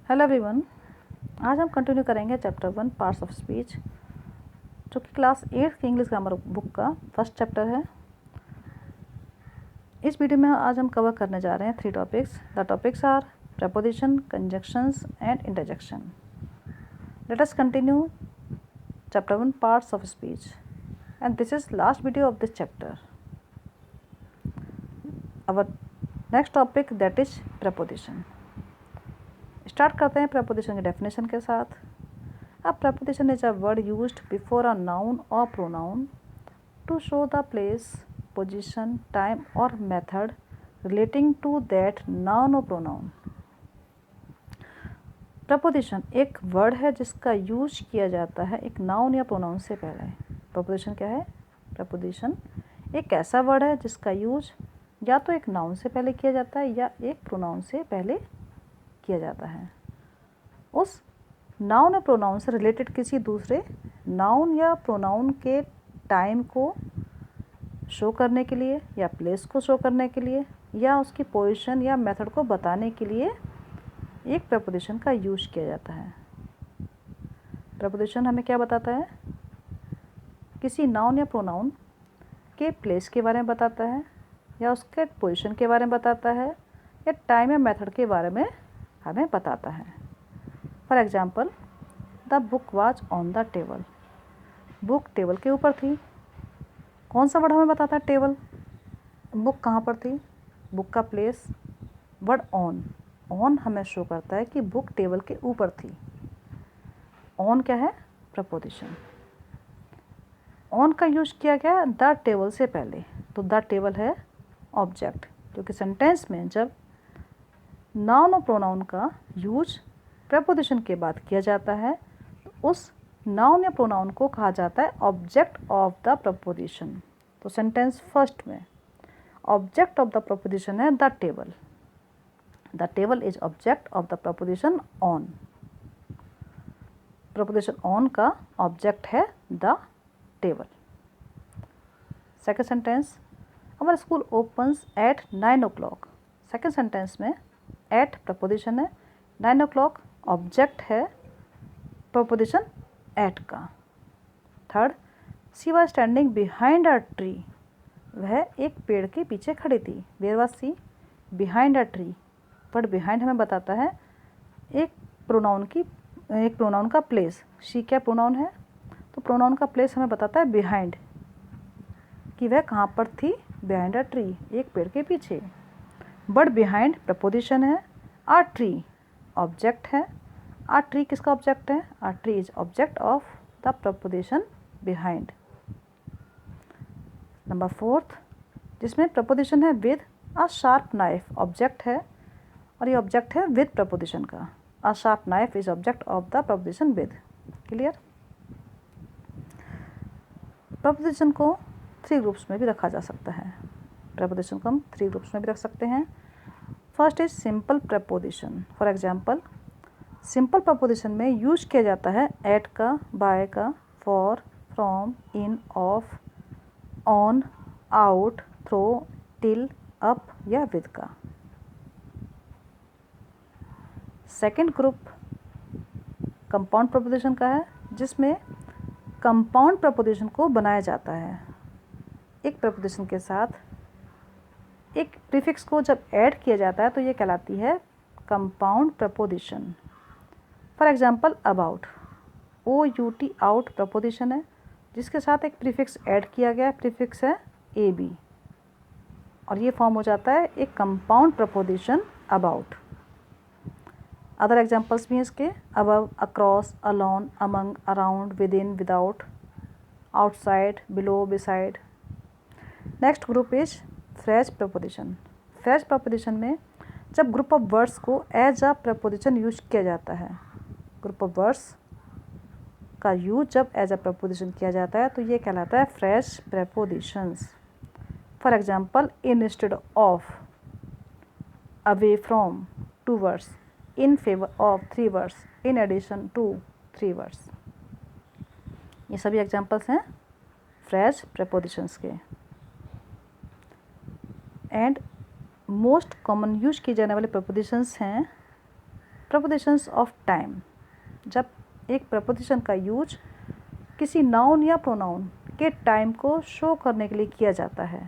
Hello everyone. आज हम continue करेंगे चैप्टर 1 पार्ट्स ऑफ स्पीच, जो कि क्लास 8 की इंग्लिश ग्रामर बुक का फर्स्ट चैप्टर है। इस वीडियो में आज हम कवर करने जा रहे हैं 3 topics. The topics are preposition, conjunctions and interjection. Let us continue chapter 1 parts of speech, and this is last video of this chapter. Our next topic, that is preposition. Start करते हैं preposition की definition के साथ। A preposition is a word used before a noun or pronoun to show the place, position, time or method relating to that noun or pronoun. Preposition एक word है जिसका use किया जाता है एक नाउन या प्रोनाउन से पहले। प्रपोजिशन क्या है? प्रपोजिशन एक ऐसा वर्ड है जिसका यूज या तो एक नाउन से पहले किया जाता है या एक प्रोनाउन से पहले किया जाता है। उस नाउन या प्रोनाउन से रिलेटेड किसी दूसरे नाउन या प्रोनाउन के टाइम को शो करने के लिए या प्लेस को शो करने के लिए या उसकी पोजीशन या मेथड को बताने के लिए एक प्रपोजिशन का यूज किया जाता है। प्रपोजिशन हमें क्या बताता है? किसी नाउन या प्रोनाउन के प्लेस के बारे में बताता है या उसके पोजीशन के बारे में बताता है या टाइम या मेथड के बारे में हमें बताता है। For example, the book was on the table. Book table के ऊपर थी। कौन सा वर्ड हमें बताता है? टेबल। बुक कहाँ पर थी? बुक का प्लेस, वर्ड ऑन। ऑन हमें शो करता है कि बुक टेबल के ऊपर थी। ऑन क्या है? प्रपोजिशन। ऑन का यूज किया गया द टेबल से पहले, तो द टेबल है ऑब्जेक्ट, क्योंकि सेंटेंस में जब नाउन और प्रोनाउन का यूज प्रपोजिशन के बाद किया जाता है तो उस नाउन या प्रोनाउन को कहा जाता है ऑब्जेक्ट ऑफ द प्रपोजिशन। तो सेंटेंस फर्स्ट में ऑब्जेक्ट ऑफ द प्रपोजिशन है the table. The table is object of the preposition on. Preposition on का ऑब्जेक्ट है the table. Second sentence, our school opens eight 9 o'clock। Second sentence में eight preposition है, 9 o'clock object है preposition eight का। Third, she was standing behind a tree. वह एक पेड़ के पीछे खड़ी थी। Where was she? Behind a tree. But behind हमें बताता है एक प्रोनाउन का प्लेस। शी क्या प्रोनाउन है? तो प्रोनाउन का प्लेस हमें बताता है बिहाइंड, कि वह कहाँ पर थी? बिहाइंड अ ट्री, एक पेड़ के पीछे। बट बिहाइंड प्रपोजिशन है, आ ट्री ऑब्जेक्ट है। आ ट्री किसका ऑब्जेक्ट है? A tree is object of the preposition behind. Number fourth, जिसमें प्रपोजिशन है with a sharp knife, object है और ये ऑब्जेक्ट है विद प्रपोजिशन का। A sharp knife is object of the preposition with. Clear? Preposition को 3 groups में भी रखा जा सकता है। प्रपोजिशन को हम 3 ग्रुप्स में भी रख सकते हैं। First is simple preposition. For example, simple preposition में यूज किया जाता है एट का, बाय का, for, from, in, of, on, out, through, till, up या विद का। सेकेंड ग्रुप कंपाउंड प्रपोजिशन का है, जिसमें कंपाउंड प्रपोजिशन को बनाया जाता है। एक प्रपोजिशन के साथ एक प्रीफिक्स को जब ऐड किया जाता है तो ये कहलाती है compound preposition. For example, about, OUT out preposition है जिसके साथ एक प्रीफिक्स ऐड किया गया है, प्रीफिक्स है AB, और ये फॉर्म हो जाता है एक compound preposition about. Other examples भी हैं इसके, above, across, alone, among, around, with in, without, outside, below, beside. Next group is phrase preposition. Phrase preposition में जब ग्रुप ऑफ वर्ड्स को एज अ प्रपोजिशन यूज किया जाता है, ग्रुप ऑफ वर्ड्स का यूज जब एज अ प्रपोजिशन किया जाता है तो ये कहलाता है phrase propositions. For example, instead of, away from 2 words, in favor of 3 words, in addition to 3 words। ये सभी एग्जाम्पल्स हैं फ्रेज प्रपोजिशंस के। एंड मोस्ट कॉमन यूज किए जाने वाले प्रपोजिशंस हैं प्रपोजिशंस ऑफ टाइम, जब एक प्रपोजिशन का यूज किसी नाउन या प्रोनाउन के टाइम को शो करने के लिए किया जाता है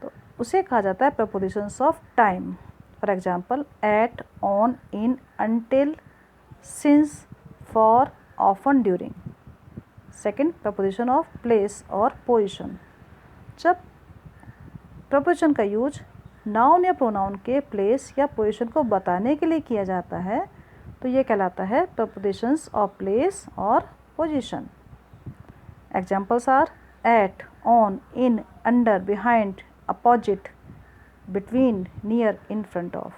तो उसे कहा जाता है prepositions of time. For example at, on, in, until, since, for, often, during. Second, preposition of place और पोजीशन, जब प्रपोजिशन का यूज नाउन या प्रोनाउन के प्लेस या पोजीशन को बताने के लिए किया जाता है तो ये कहलाता है प्रपोजिशंस ऑफ प्लेस और position. Examples are at, on, in, under, behind, opposite, between, near, in front of.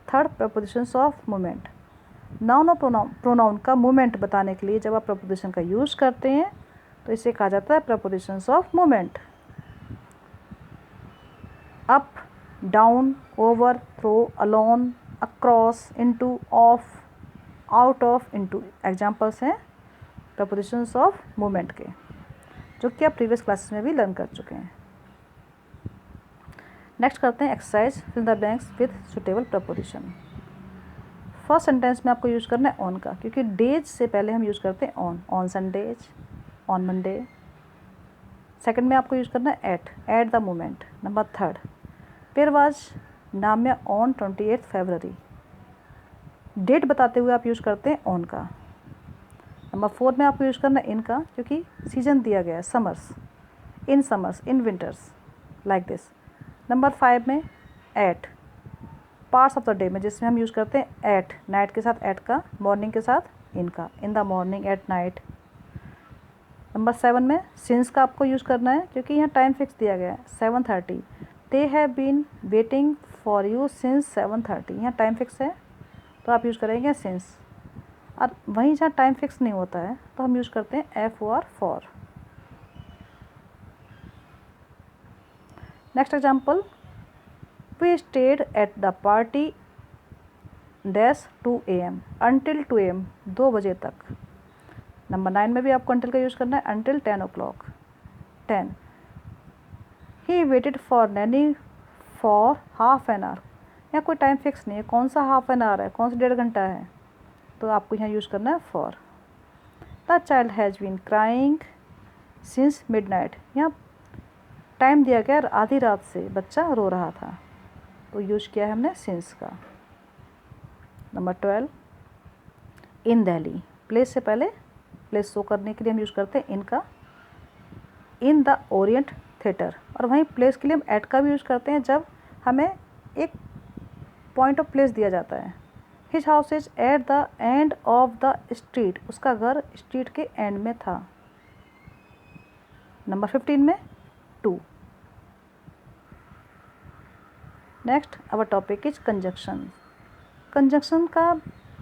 Third, prepositions of movement, noun और प्रोनाउन का मूवमेंट बताने के लिए जब आप प्रपोजिशन का यूज करते हैं तो इसे कहा जाता है prepositions of movement. Up, down, over, through, along, across, into, off, out of, into examples हैं प्रपोजिशंस ऑफ मूवमेंट के, जो कि आप प्रीवियस क्लासेस में भी लर्न कर चुके हैं। नेक्स्ट करते हैं exercise fill the blanks with suitable preposition. First sentence में आपको यूज़ करना है ऑन का, क्योंकि डेज से पहले हम यूज़ करते हैं on Sundays, on Monday. Second में आपको यूज़ करना है at the moment. Number third, पेरवाज नाम में ऑन 28 फरवरी, डेट बताते हुए आप यूज़ करते हैं ऑन का। नंबर फोर में आपको यूज़ करना है इन का, क्योंकि सीजन दिया गया है summers, in winters like this. Number five में at, parts of the day में जिसमें हम यूज़ करते हैं एट, नाइट के साथ एट का, मॉर्निंग के साथ इन का, in the morning, at night. Number seven में सिंस का आपको यूज़ करना है, क्योंकि यहाँ टाइम फिक्स दिया गया है 7:30, they have been waiting for you since 7:30, यहाँ टाइम फिक्स है तो आप यूज़ करेंगे सिंस। और वहीं जहाँ टाइम फिक्स नहीं होता है तो हम यूज़ करते हैं एफ और for. Next example, we stayed at the party dash 2 AM until 2 AM, 2 बजे तक। नंबर 9 में भी आपको until का यूज़ करना है, until 10 o'clock, 10। He waited for Naini for half an hour, यहाँ कोई टाइम फिक्स नहीं है कौन सा हाफ एन आवर है, कौन सा 1.5 घंटा है, तो आपको यहाँ यूज़ करना है for. The child has been crying since midnight, यहाँ टाइम दिया गया आधी रात से बच्चा रो रहा था तो यूज़ किया है हमने सिंस का। नंबर 12, इन दिल्ली, प्लेस से पहले प्लेस शो करने के लिए हम यूज़ करते हैं इन का, इन द ओरिएंट थिएटर। और वहीं प्लेस के लिए हम एट का भी यूज़ करते हैं जब हमें एक पॉइंट ऑफ प्लेस दिया जाता है। His house is at the end of the street, उसका घर स्ट्रीट के एंड में था। नंबर 15 में to. Next our topic is conjunction. Conjunction का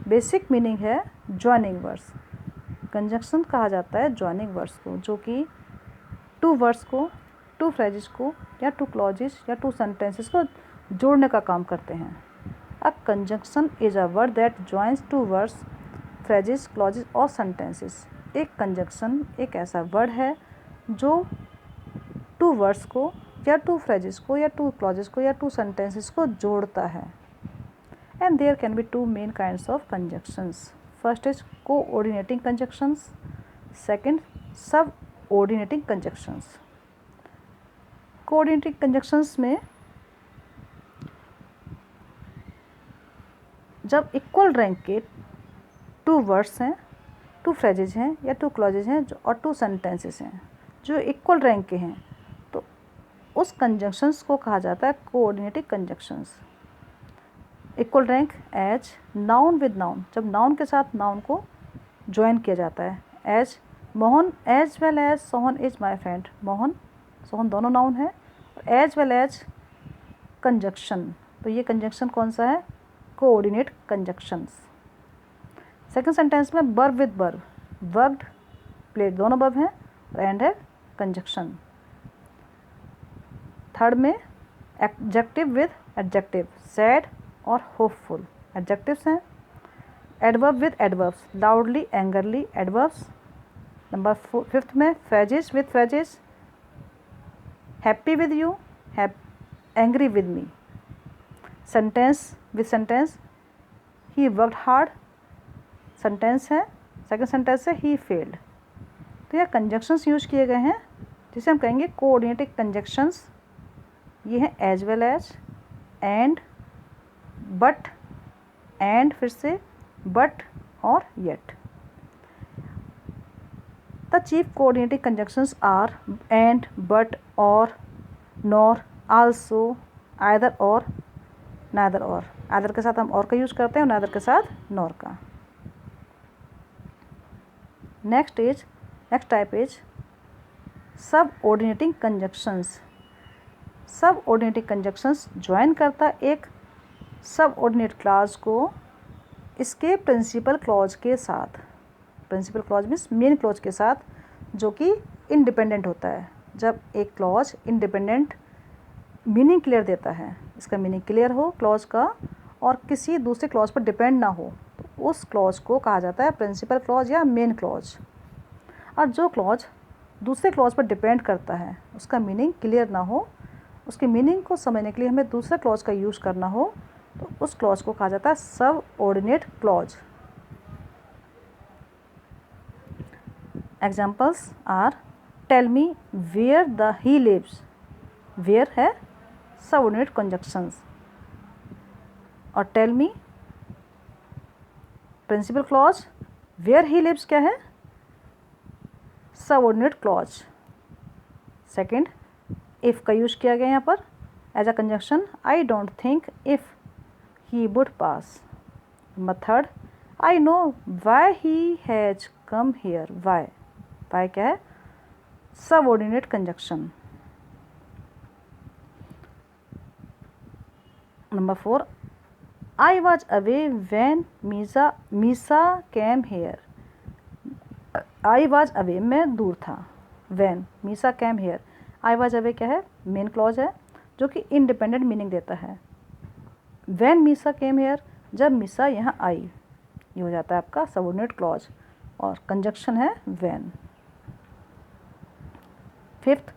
बेसिक मीनिंग है ज्वाइनिंग वर्ड्स। कंजक्शन कहा जाता है ज्वाइनिंग वर्ड्स को, जो कि टू वर्ड्स को, टू फ्रेजेस को या टू क्लॉजेस या टू सेंटेंसेस को जोड़ने का काम करते हैं। A conjunction is a word that joins two words, phrases, clauses और सेंटेंसेस। एक कंजक्शन एक ऐसा वर्ड है जो टू वर्ड्स को या टू फ्रेजेस को या टू क्लॉजेस को या टू सेंटेंसेस को जोड़ता है। And there can be two main kinds of conjunctions. First is coordinating conjunctions, second subordinating conjunctions. Coordinating conjunctions में जब इक्वल रैंक के टू वर्ड्स हैं, टू फ्रेजेज हैं या टू क्लॉजेज हैं और टू सेंटेंसेस हैं जो इक्वल रैंक के हैं, तो उस कंजक्शंस को कहा जाता है coordinating conjunctions. Equal rank as noun with noun, जब नाउन के साथ नाउन को ज्वाइन किया जाता है। As Mohan as well as Sohan is my friend, Mohan Sohan दोनों नाउन है। एज वेल एज कंजक्शन, तो ये कंजक्शन कौन सा है, कोऑर्डिनेट कंजक्शंस। सेकंड सेंटेंस में verb with verb, worked played दोनों वर्ब हैं और एंड है कंजक्शन। थर्ड में एडजेक्टिव विद एडजेक्टिव, सैड और होपफुल एडजेक्टिव्स हैं। Adverb with adverbs, loudly, angrily adverbs. Number fifth में phrases with phrases, happy with you, angry with me. Sentence with sentence, he worked hard sentence है, second sentence है he failed. तो यह conjunctions use किए गए हैं जिसे हम कहेंगे कोऑर्डिनेटिंग कंजक्शंस। ये हैं as well as, and, but, and फिर से बट और yet. The chief coordinating conjunctions are and, but, or, nor, also, either or, neither or. आइदर के साथ हम और का यूज करते हैं और नाइदर के साथ नॉर का। नेक्स्ट टाइप इज सब ऑर्डिनेटिंग कंजक्शंस। सब ऑर्डिनेटिंग कंजक्शंस ज्वाइन करता एक सब ऑर्डिनेट क्लॉज को इसके प्रिंसिपल क्लॉज के साथ। Principal clause means main clause के साथ, जो कि इंडिपेंडेंट होता है। जब एक क्लॉज इंडिपेंडेंट मीनिंग क्लियर देता है, इसका मीनिंग क्लियर हो क्लॉज का और किसी दूसरे क्लॉज पर डिपेंड ना हो, तो उस क्लॉज को कहा जाता है प्रिंसिपल क्लॉज या मेन क्लॉज। और जो क्लॉज दूसरे क्लॉज पर डिपेंड करता है, उसका मीनिंग क्लियर ना हो, उसकी मीनिंग को समझने के लिए हमें दूसरे क्लॉज का यूज़ करना हो, तो उस क्लॉज को कहा जाता है subordinate clause. Examples are tell me where the he lives. Where है सब ऑर्डिनेट कंजक्शंस, और tell me principal clause, where he lives क्या है subordinate clause. Second, if का यूज किया गया यहाँ पर as a conjunction, I don't think if he would pass. Number third, I know why he has come here. Why, why क्या है subordinate conjunction. Number four, I was away when Meesa came here. I was away, मैं दूर था, when Meesa came here. I was away क्या है main clause है जो कि इंडिपेंडेंट मीनिंग देता है। वैन मीसा केम हेयर, जब मीसा यहाँ आई, ये हो जाता है आपका सबऑर्डिनेट क्लॉज और कंजक्शन है when. Fifth,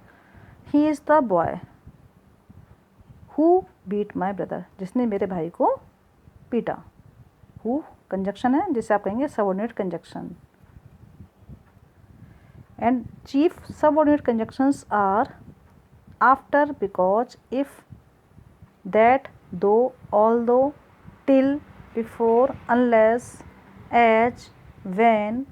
he is the boy who beat my brother, जिसने मेरे भाई को पीटा। हु कंजक्शन है जिसे आप कहेंगे subordinate conjunction. And chief subordinate conjunctions are after, because, if, that, though, although, till, before, unless, as, when,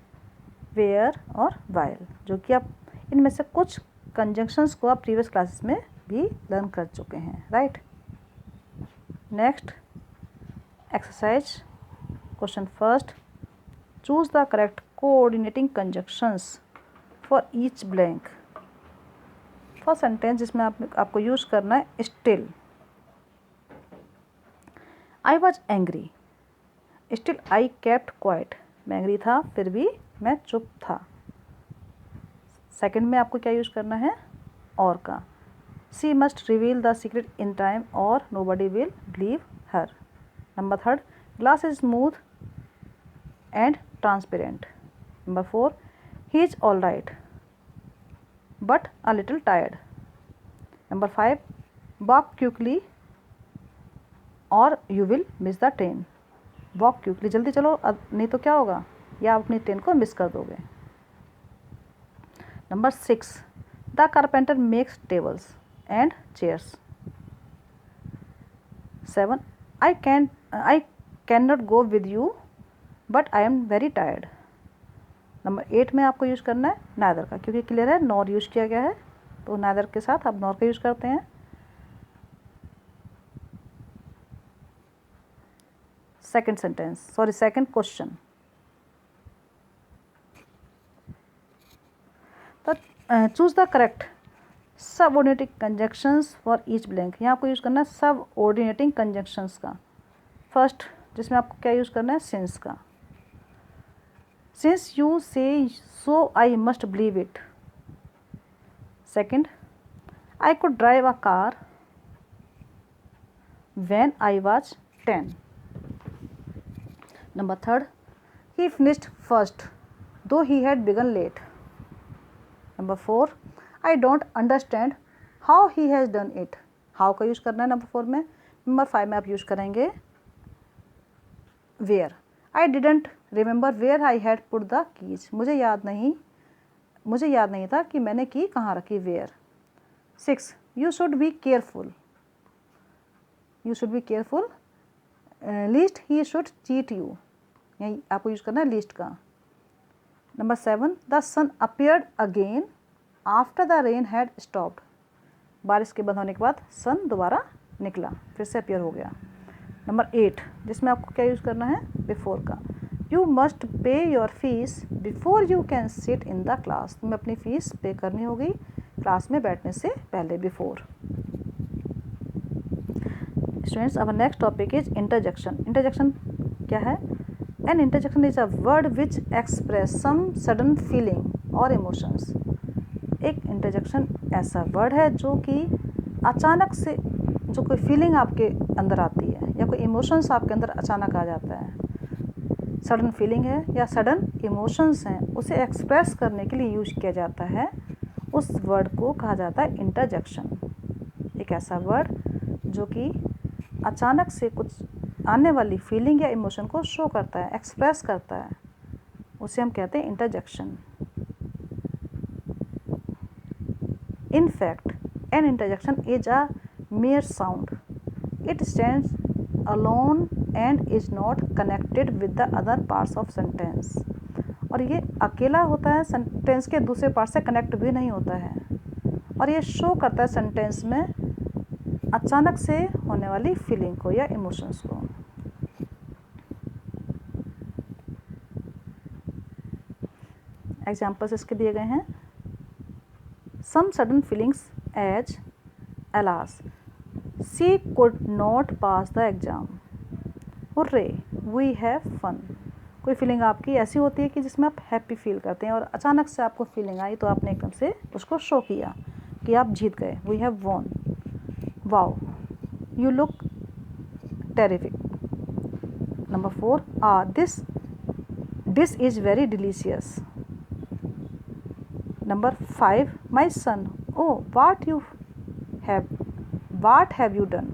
where और while, जो कि आप इनमें से कुछ कंजंक्शंस को आप प्रीवियस क्लासेस में भी लर्न कर चुके हैं, right. Next exercise question first, choose the correct coordinating conjunctions for each blank. First sentence जिसमें आपको यूज करना है still. I was angry, still I kept quite. मैं एंग्री था फिर भी मैं चुप था। सेकंड में आपको क्या यूज करना है और का। She must reveal the secret in time और nobody will believe her. Number third, glass is smooth and transparent. Number four, he is all right but a little tired. Number 5, walk quickly or you will miss the train. Walk quickly, जल्दी चलो नहीं तो क्या होगा, या आप अपनी train को मिस कर दोगे। Number 6, the carpenter makes tables and chairs. 7, I cannot go with you but I am very tired. Number 8 में आपको यूज करना है नादर का, क्योंकि क्लियर है नॉर यूज किया गया है, तो नादर के साथ आप नॉर का यूज करते हैं। Second question, choose the correct सब ऑर्डिनेटिंग कंजक्शंस फॉर ईच ब्लैंक। यहाँ आपको यूज करना है सब ऑर्डिनेटिंग कंजक्शंस का। फर्स्ट जिसमें आपको क्या यूज करना है सिंस का। Since you say so, I must believe it. Second, I could drive a car when I was 10. Number third, he finished first, though he had begun late. Number four, I don't understand how he has done it. How का use करना है number 4 में। Number 5 में आप use करेंगे where, I didn't remember where I had put the keys, मुझे याद नहीं था कि मैंने की कहाँ रखी, where. 6, you should be careful, lest he should cheat you, यही आपको यूज करना है लीस्ट का। Number 7, the sun appeared again after the rain had stopped, बारिश के बंद होने के बाद सन दोबारा निकला, फिर से अपीयर हो गया। नंबर 8, जिसमें आपको क्या यूज़ करना है, बिफोर का। You must pay your fees before you can sit in the class, तुम्हें अपनी फ़ीस पे करनी होगी क्लास में बैठने से पहले, बिफोर। स्टूडेंट्स, अब next topic is interjection. Interjection क्या है? An interjection is a word which express some sudden feeling और इमोशंस। एक इंटरजेक्शन ऐसा वर्ड है जो कि अचानक से जो कोई फीलिंग आपके अंदर आती है या कोई इमोशंस आपके अंदर अचानक आ जाता है, सडन फीलिंग है या सडन इमोशंस हैं, उसे एक्सप्रेस करने के लिए यूज किया जाता है, उस वर्ड को कहा जाता है इंटरजेक्शन। एक ऐसा वर्ड जो कि अचानक से कुछ आने वाली फीलिंग या इमोशन को शो करता है, एक्सप्रेस करता है, उसे हम कहते हैं interjection. In fact, an interjection is a mere sound. It stands alone and is not connected with the other parts of sentence. और ये अकेला होता है, सेंटेंस के दूसरे पार्ट से कनेक्ट भी नहीं होता है, और ये शो करता है सेंटेंस में अचानक से होने वाली फीलिंग को या इमोशंस को। एग्जाम्पल्स इसके दिए गए हैं। Some sudden feelings as alas, she could not pass the exam. Hooray, we have fun. कोई फीलिंग आपकी ऐसी होती है कि जिसमें आप हैप्पी फील करते हैं और अचानक से आपको फीलिंग आई तो आपने एकदम से उसको शो किया कि आप जीत गए, we have won. Wow, you look terrific. Number 4, this dish is very delicious. Number 5, my son, oh what have you done?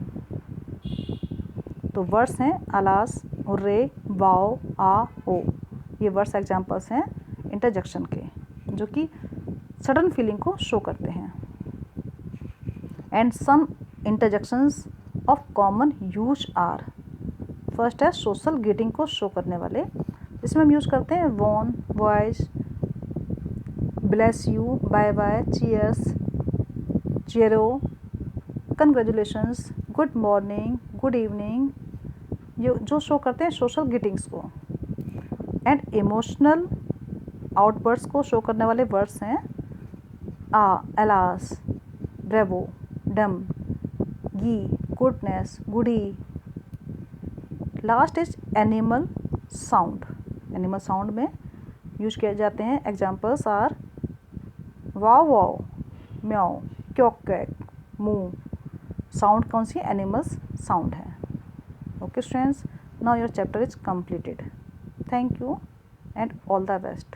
तो वर्ड्स हैं अलास, हुर्रे, वाओ, आ, ओ, ये वर्ड्स एग्जाम्पल्स हैं इंटरजेक्शन के जो कि सडन फीलिंग को शो करते हैं। And some interjections of common use are, first है सोशल ग्रीटिंग को शो करने वाले, जिसमें हम यूज करते हैं वॉन, वॉइस, bless you, bye bye, cheers, cheerio, congratulations, good morning, good evening, ये जो शो करते हैं सोशल ग्रीटिंग्स को। एंड इमोशनल आउटबर्ड्स को शो करने वाले वर्ड्स हैं एलास, ब्रेवो, डम, gee, goodness, goody. Last is animal sound. Animal sound में यूज किए जाते हैं, examples are wow wow, meow, quack quack, moo. Sound कौन सी एनिमल्स साउंड है। Okay students, now your chapter is completed. Thank you and all the best.